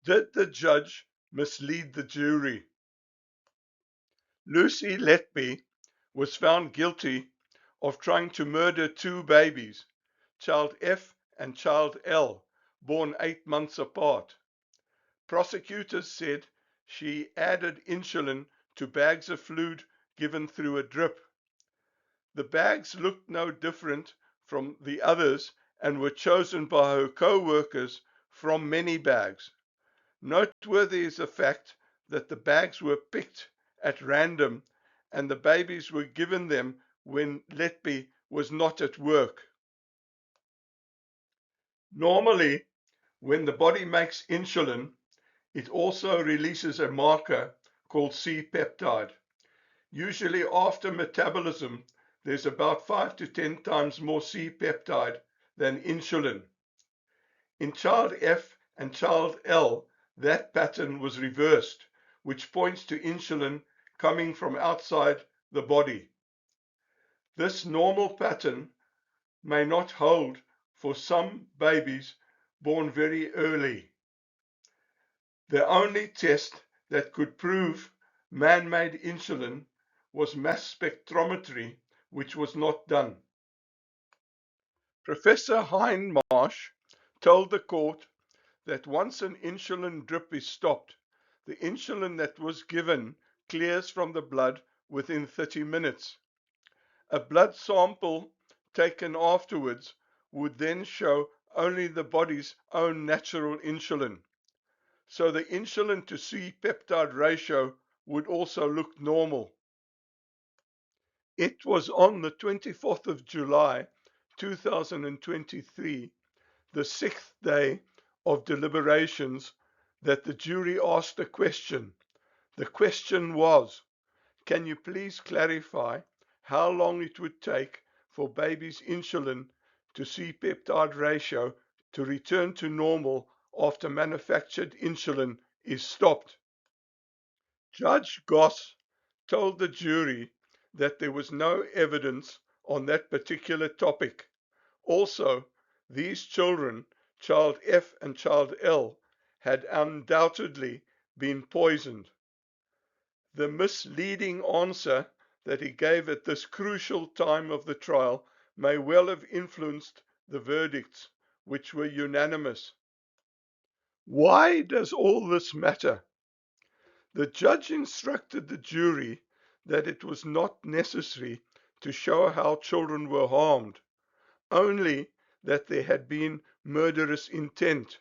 Did the judge mislead the jury? Lucy Letby was found guilty of trying to murder two babies, child F and child L, born 8 months apart. Prosecutors said she added insulin to bags of fluid given through a drip. The bags looked no different from the others and were chosen by her co-workers from many bags. Noteworthy is the fact that the bags were picked at random and the babies were given them when Letby was not at work. Normally, when the body makes insulin, it also releases a marker called C-peptide. Usually after metabolism, there's about 5 to 10 times more C-peptide than insulin. In child F and child L, that pattern was reversed, which points to insulin coming from outside the body. This normal pattern may not hold for some babies born very early. The only test that could prove man-made insulin was mass spectrometry, which was not done. Professor Hindmarsh told the court that once an insulin drip is stopped, the insulin that was given clears from the blood within 30 minutes. A blood sample taken afterwards would then show only the body's own natural insulin. So the insulin to C-peptide ratio would also look normal. It was on the 24th of July 2023, the sixth day of deliberations, that the jury asked a question. The question was, can you please clarify how long it would take for baby's insulin to C-peptide ratio to return to normal after manufactured insulin is stopped? Judge Goss told the jury that there was no evidence on that particular topic. Also, these children, child F and child L, had undoubtedly been poisoned. The misleading answer that he gave at this crucial time of the trial may well have influenced the verdicts, which were unanimous. Why does all this matter? The judge instructed the jury that it was not necessary to show how children were harmed, only that there had been murderous intent.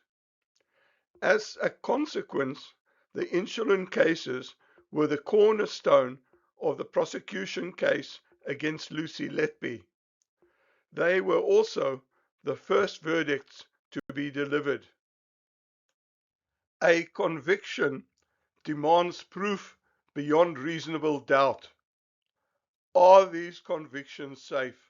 As a consequence, the insulin cases were the cornerstone of the prosecution case against Lucy Letby. They were also the first verdicts to be delivered. A conviction demands proof beyond reasonable doubt. Are these convictions safe?